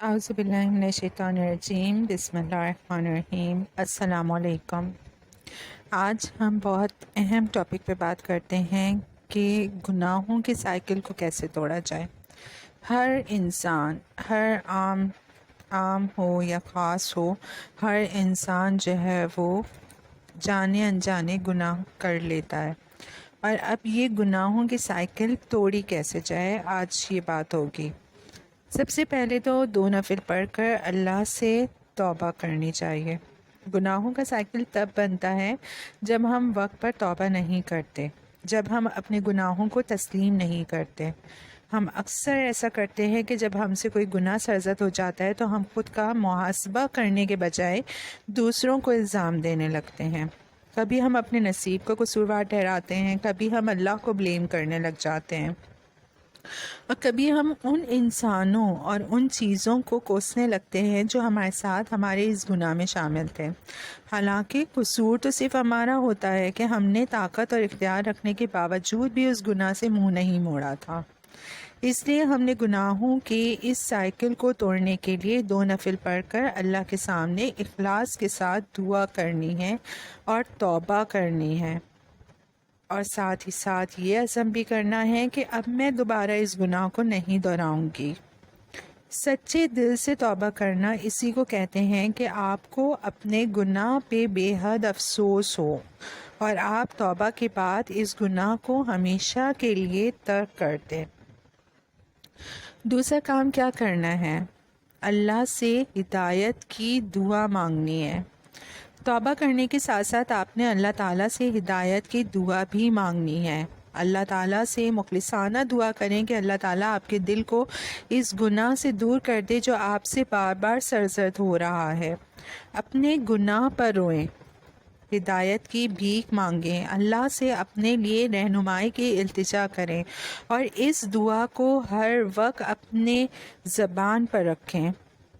اعوذ باللہ من الشیطان الرجیم، بسم اللہ الرحمن الرحیم۔ السلام علیکم۔ آج ہم بہت اہم ٹاپک پہ بات کرتے ہیں کہ گناہوں کے سائیکل کو کیسے توڑا جائے۔ ہر انسان، ہر عام ہو یا خاص ہو، ہر انسان جو ہے وہ جانے انجانے گناہ کر لیتا ہے، اور اب یہ گناہوں کی سائیکل توڑی کیسے جائے، آج یہ بات ہوگی۔ سب سے پہلے تو 2 نفل پڑھ کر اللہ سے توبہ کرنی چاہیے۔ گناہوں کا سائیکل تب بنتا ہے جب ہم وقت پر توبہ نہیں کرتے، جب ہم اپنے گناہوں کو تسلیم نہیں کرتے۔ ہم اکثر ایسا کرتے ہیں کہ جب ہم سے کوئی گناہ سرزد ہو جاتا ہے تو ہم خود کا محاسبہ کرنے کے بجائے دوسروں کو الزام دینے لگتے ہیں۔ کبھی ہم اپنے نصیب کو قصوروار ٹھہراتے ہیں، کبھی ہم اللہ کو بلیم کرنے لگ جاتے ہیں، اور کبھی ہم ان انسانوں اور ان چیزوں کو کوسنے لگتے ہیں جو ہمارے ساتھ ہمارے اس گناہ میں شامل تھے۔ حالانکہ قصور تو صرف ہمارا ہوتا ہے کہ ہم نے طاقت اور اختیار رکھنے کے باوجود بھی اس گناہ سے منہ نہیں موڑا تھا۔ اس لیے ہم نے گناہوں کے اس سائیکل کو توڑنے کے لیے 2 نفل پڑھ کر اللہ کے سامنے اخلاص کے ساتھ دعا کرنی ہے اور توبہ کرنی ہے، اور ساتھ ہی ساتھ یہ عزم بھی کرنا ہے کہ اب میں دوبارہ اس گناہ کو نہیں دہراؤں گی۔ سچے دل سے توبہ کرنا اسی کو کہتے ہیں کہ آپ کو اپنے گناہ پہ بے حد افسوس ہو اور آپ توبہ کے بعد اس گناہ کو ہمیشہ کے لیے ترک کر دیں۔ دوسرا کام کیا کرنا ہے؟ اللہ سے ہدایت کی دعا مانگنی ہے۔ توبہ کرنے کے ساتھ ساتھ آپ نے اللہ تعالیٰ سے ہدایت کی دعا بھی مانگنی ہے۔ اللہ تعالیٰ سے مخلصانہ دعا کریں کہ اللہ تعالیٰ آپ کے دل کو اس گناہ سے دور کر دے جو آپ سے بار بار سرزد ہو رہا ہے۔ اپنے گناہ پر روئیں، ہدایت کی بھیک مانگیں، اللہ سے اپنے لیے رہنمائی کی التجا کریں، اور اس دعا کو ہر وقت اپنے زبان پر رکھیں،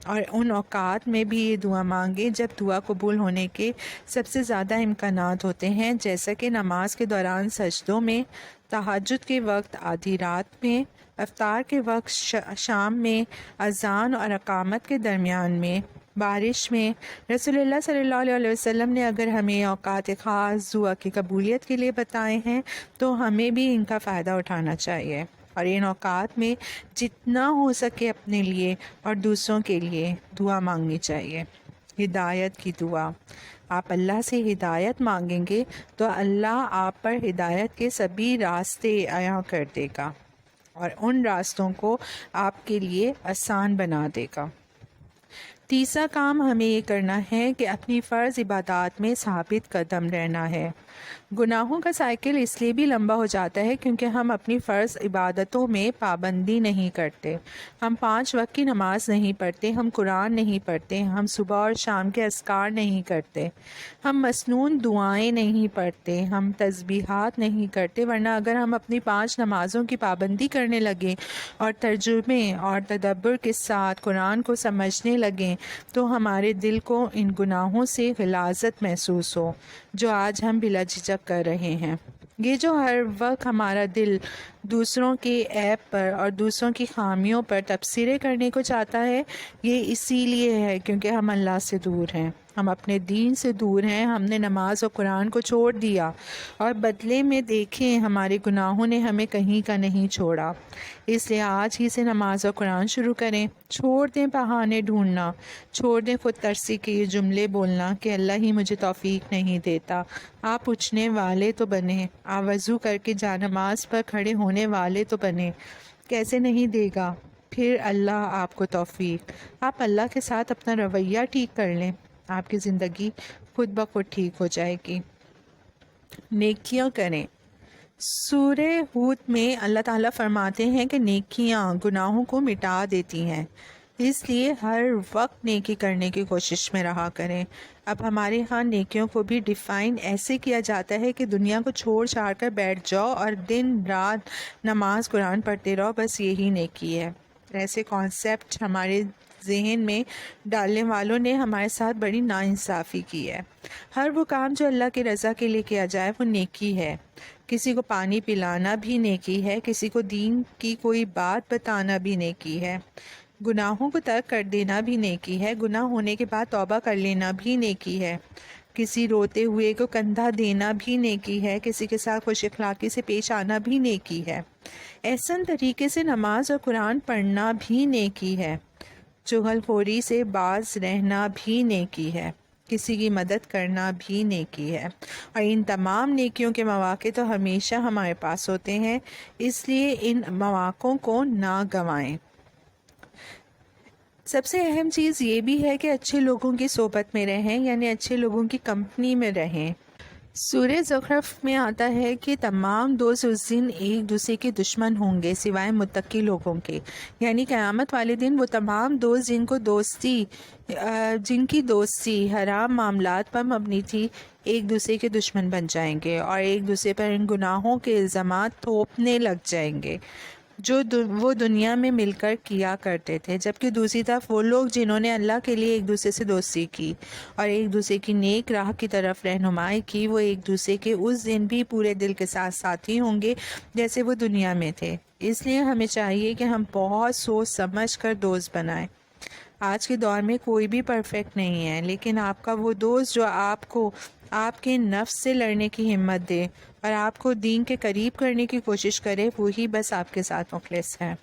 اور ان اوقات میں بھی یہ دعا مانگیں جب دعا قبول ہونے کے سب سے زیادہ امکانات ہوتے ہیں، جیسا کہ نماز کے دوران سجدوں میں، تہجد کے وقت آدھی رات میں، افطار کے وقت شام میں، اذان اور اقامت کے درمیان میں، بارش میں۔ رسول اللہ صلی اللہ علیہ وسلم نے اگر ہمیں اوقات خاص دعا کی قبولیت کے لیے بتائے ہیں تو ہمیں بھی ان کا فائدہ اٹھانا چاہیے، اور ان اوقات میں جتنا ہو سکے اپنے لیے اور دوسروں کے لیے دعا مانگنی چاہیے۔ ہدایت کی دعا، آپ اللہ سے ہدایت مانگیں گے تو اللہ آپ پر ہدایت کے سبھی راستے عیاں کر دے گا اور ان راستوں کو آپ کے لیے آسان بنا دے گا۔ تیسرا کام ہمیں یہ کرنا ہے کہ اپنی فرض عبادات میں ثابت قدم رہنا ہے۔ گناہوں کا سائیکل اس لیے بھی لمبا ہو جاتا ہے کیونکہ ہم اپنی فرض عبادتوں میں پابندی نہیں کرتے۔ ہم 5 وقت کی نماز نہیں پڑھتے، ہم قرآن نہیں پڑھتے، ہم صبح اور شام کے اذکار نہیں کرتے، ہم مسنون دعائیں نہیں پڑھتے، ہم تسبیحات نہیں کرتے، ورنہ اگر ہم اپنی 5 نمازوں کی پابندی کرنے لگیں اور ترجمے اور تدبر کے ساتھ قرآن کو سمجھنے لگیں تو ہمارے دل کو ان گناہوں سے غلاظت محسوس ہو جو آج ہم بلا جھجک کر رہے ہیں۔ یہ جو ہر وقت ہمارا دل دوسروں کے عیب پر اور دوسروں کی خامیوں پر تبصرے کرنے کو چاہتا ہے، یہ اسی لیے ہے کیونکہ ہم اللہ سے دور ہیں، ہم اپنے دین سے دور ہیں، ہم نے نماز اور قرآن کو چھوڑ دیا، اور بدلے میں دیکھیں ہمارے گناہوں نے ہمیں کہیں کا نہیں چھوڑا۔ اس لیے آج ہی سے نماز اور قرآن شروع کریں، چھوڑ دیں بہانے ڈھونڈنا، چھوڑ دیں خود ترسی کے یہ جملے بولنا کہ اللہ ہی مجھے توفیق نہیں دیتا۔ آپ اٹھنے والے تو بنے، آپ وضو کر کے جانماز پر کھڑے ہونے والے تو بنے، کیسے نہیں دے گا پھر اللہ آپ کو توفیق۔ آپ اللہ کے ساتھ اپنا رویہ ٹھیک کر لیں، آپ کی زندگی خود بخود ٹھیک ہو جائے گی۔ نیکیاں کریں۔ سورہ ہود میں اللہ تعالیٰ فرماتے ہیں کہ نیکیاں گناہوں کو مٹا دیتی ہیں، اس لیے ہر وقت نیکی کرنے کی کوشش میں رہا کریں۔ اب ہمارے ہاں نیکیوں کو بھی ڈیفائن ایسے کیا جاتا ہے کہ دنیا کو چھوڑ چھاڑ کر بیٹھ جاؤ اور دن رات نماز قرآن پڑھتے رہو، بس یہی نیکی ہے۔ ایسے کانسیپٹ ہمارے ذہن میں ڈالنے والوں نے ہمارے ساتھ بڑی ناانصافی کی ہے۔ ہر وہ کام جو اللہ کی رضا کے لیے کیا جائے وہ نیکی ہے۔ کسی کو پانی پلانا بھی نیکی ہے، کسی کو دین کی کوئی بات بتانا بھی نیکی ہے۔ گناہوں کو ترک کر دینا بھی نیکی ہے، گناہ ہونے کے بعد توبہ کر لینا بھی نیکی ہے، کسی روتے ہوئے کو کندھا دینا بھی نیکی ہے، کسی کے ساتھ خوش اخلاقی سے پیش آنا بھی نیکی ہے، احسن طریقے سے نماز اور قرآن پڑھنا بھی نیکی ہے، چغل خوری سے باز رہنا بھی نیکی ہے، کسی کی مدد کرنا بھی نیکی ہے، اور ان تمام نیکیوں کے مواقع تو ہمیشہ ہمارے پاس ہوتے ہیں، اس لیے ان مواقعوں کو نہ گنوائیں۔ سب سے اہم چیز یہ بھی ہے کہ اچھے لوگوں کی صحبت میں رہیں، یعنی اچھے لوگوں کی کمپنی میں رہیں۔ سورہ زخرف میں آتا ہے کہ تمام دوست اس دن ایک دوسرے کے دشمن ہوں گے سوائے متقی لوگوں کے، یعنی قیامت والے دن وہ تمام دوست جن کی دوستی حرام معاملات پر مبنی تھی ایک دوسرے کے دشمن بن جائیں گے اور ایک دوسرے پر ان گناہوں کے الزامات تھوپنے لگ جائیں گے جو وہ دنیا میں مل کر کیا کرتے تھے، جبکہ دوسری طرف وہ لوگ جنہوں نے اللہ کے لیے ایک دوسرے سے دوستی کی اور ایک دوسرے کی نیک راہ کی طرف رہنمائی کی، وہ ایک دوسرے کے اس دن بھی پورے دل کے ساتھ ساتھی ہوں گے جیسے وہ دنیا میں تھے۔ اس لیے ہمیں چاہیے کہ ہم بہت سوچ سمجھ کر دوست بنائیں۔ آج کے دور میں کوئی بھی پرفیکٹ نہیں ہے، لیکن آپ کا وہ دوست جو آپ کو آپ کے نفس سے لڑنے کی ہمت دے اور آپ کو دین کے قریب کرنے کی کوشش کرے، وہی بس آپ کے ساتھ مخلص ہے۔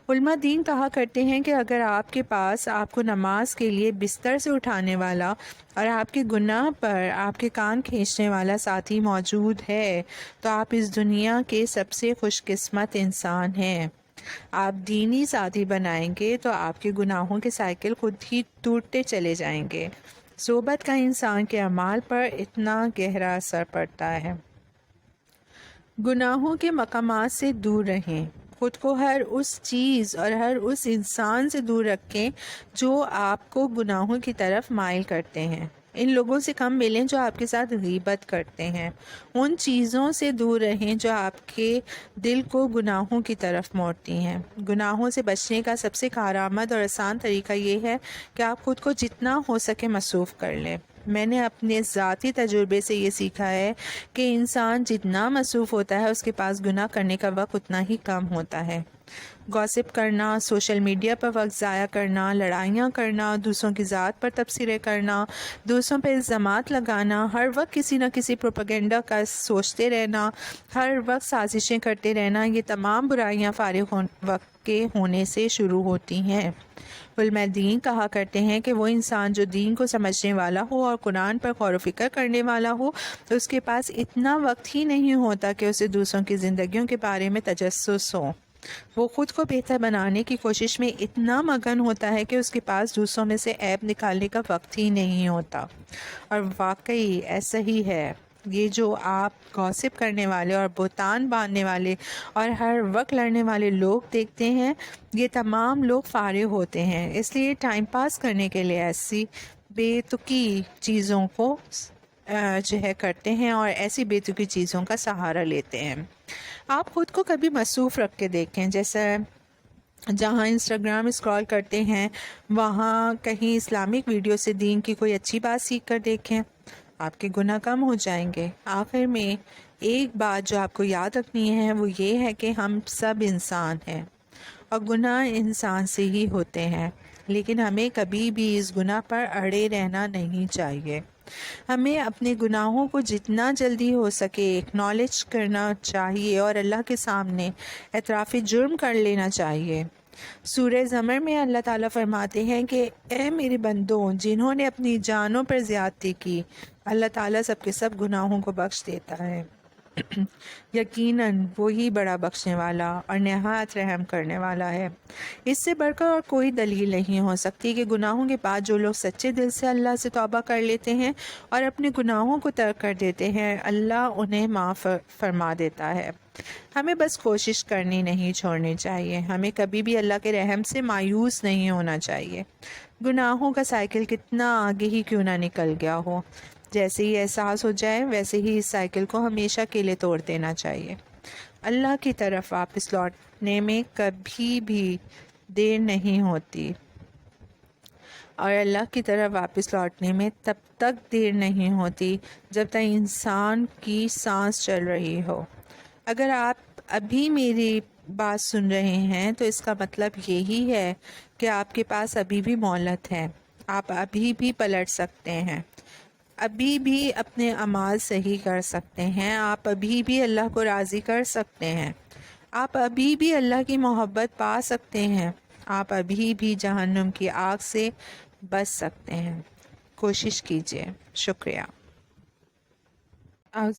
علماء دین کہا کرتے ہیں کہ اگر آپ کے پاس آپ کو نماز کے لیے بستر سے اٹھانے والا اور آپ کے گناہ پر آپ کے کان کھینچنے والا ساتھی موجود ہے تو آپ اس دنیا کے سب سے خوش قسمت انسان ہیں۔ آپ دینی ساتھی بنائیں گے تو آپ کے گناہوں کے سائیکل خود ہی ٹوٹتے چلے جائیں گے۔ صحبت کا انسان کے اعمال پر اتنا گہرا اثر پڑتا ہے۔ گناہوں کے مقامات سے دور رہیں، خود کو ہر اس چیز اور ہر اس انسان سے دور رکھیں جو آپ کو گناہوں کی طرف مائل کرتے ہیں۔ ان لوگوں سے کم ملیں جو آپ کے ساتھ غیبت کرتے ہیں، ان چیزوں سے دور رہیں جو آپ کے دل کو گناہوں کی طرف موڑتی ہیں۔ گناہوں سے بچنے کا سب سے کارآمد اور آسان طریقہ یہ ہے کہ آپ خود کو جتنا ہو سکے مصروف کر لیں۔ میں نے اپنے ذاتی تجربے سے یہ سیکھا ہے کہ انسان جتنا مصروف ہوتا ہے اس کے پاس گناہ کرنے کا وقت اتنا ہی کم ہوتا ہے۔ گوسپ کرنا، سوشل میڈیا پر وقت ضائع کرنا، لڑائیاں کرنا، دوسروں کی ذات پر تبصرے کرنا، دوسروں پہ الزامات لگانا، ہر وقت کسی نہ کسی پروپیگنڈا کا سوچتے رہنا، ہر وقت سازشیں کرتے رہنا، یہ تمام برائیاں فارغ وقت کے ہونے سے شروع ہوتی ہیں۔ علماء دین کہا کرتے ہیں کہ وہ انسان جو دین کو سمجھنے والا ہو اور قرآن پر غور و فکر کرنے والا ہو تو اس کے پاس اتنا وقت ہی نہیں ہوتا کہ اسے دوسروں کی زندگیوں کے بارے میں تجسس ہو۔ وہ خود کو بہتر بنانے کی کوشش میں اتنا مگن ہوتا ہے کہ اس کے پاس دوسروں میں سے عیب نکالنے کا وقت ہی نہیں ہوتا۔ اور واقعی ایسا ہی ہے، یہ جو آپ گوسپ کرنے والے اور بہتان باندھنے والے اور ہر وقت لڑنے والے لوگ دیکھتے ہیں، یہ تمام لوگ فارغ ہوتے ہیں، اس لیے ٹائم پاس کرنے کے لیے ایسی بے تکی چیزوں کو جو ہے کرتے ہیں اور ایسی بے تکی چیزوں کا سہارا لیتے ہیں۔ آپ خود کو کبھی مصروف رکھ کے دیکھیں، جیسے جہاں انسٹاگرام اسکرول کرتے ہیں وہاں کہیں اسلامک ویڈیو سے دین کی کوئی اچھی بات سیکھ کر دیکھیں، آپ کے گناہ کم ہو جائیں گے۔ آخر میں ایک بات جو آپ کو یاد رکھنی ہے وہ یہ ہے کہ ہم سب انسان ہیں اور گناہ انسان سے ہی ہوتے ہیں، لیکن ہمیں کبھی بھی اس گناہ پر اڑے رہنا نہیں چاہیے۔ ہمیں اپنے گناہوں کو جتنا جلدی ہو سکے ایکنالج کرنا چاہیے اور اللہ کے سامنے اعتراف جرم کر لینا چاہیے۔ سورہ زمر میں اللہ تعالیٰ فرماتے ہیں کہ اے میرے بندوں جنہوں نے اپنی جانوں پر زیادتی کی، اللہ تعالیٰ سب کے سب گناہوں کو بخش دیتا ہے، یقیناً وہی بڑا بخشنے والا اور نہایت رحم کرنے والا ہے۔ اس سے بڑھ کر اور کوئی دلیل نہیں ہو سکتی کہ گناہوں کے بعد جو لوگ سچے دل سے اللہ سے توبہ کر لیتے ہیں اور اپنے گناہوں کو ترک کر دیتے ہیں، اللہ انہیں معاف فرما دیتا ہے۔ ہمیں بس کوشش کرنی نہیں چھوڑنی چاہیے، ہمیں کبھی بھی اللہ کے رحم سے مایوس نہیں ہونا چاہیے، گناہوں کا سائیکل کتنا آگے ہی کیوں نہ نکل گیا ہو، جیسے ہی احساس ہو جائے ویسے ہی اس سائیکل کو ہمیشہ کے لیے توڑ دینا چاہیے۔ اللہ کی طرف واپس لوٹنے میں کبھی بھی دیر نہیں ہوتی، اور اللہ کی طرف واپس لوٹنے میں تب تک دیر نہیں ہوتی جب تک انسان کی سانس چل رہی ہو۔ اگر آپ ابھی میری بات سن رہے ہیں تو اس کا مطلب یہی ہے کہ آپ کے پاس ابھی بھی مہلت ہے، آپ ابھی بھی پلٹ سکتے ہیں، ابھی بھی اپنے اعمال صحیح کر سکتے ہیں، آپ ابھی بھی اللہ کو راضی کر سکتے ہیں، آپ ابھی بھی اللہ کی محبت پا سکتے ہیں، آپ ابھی بھی جہنم کی آگ سے بچ سکتے ہیں۔ کوشش کیجیے۔ شکریہ۔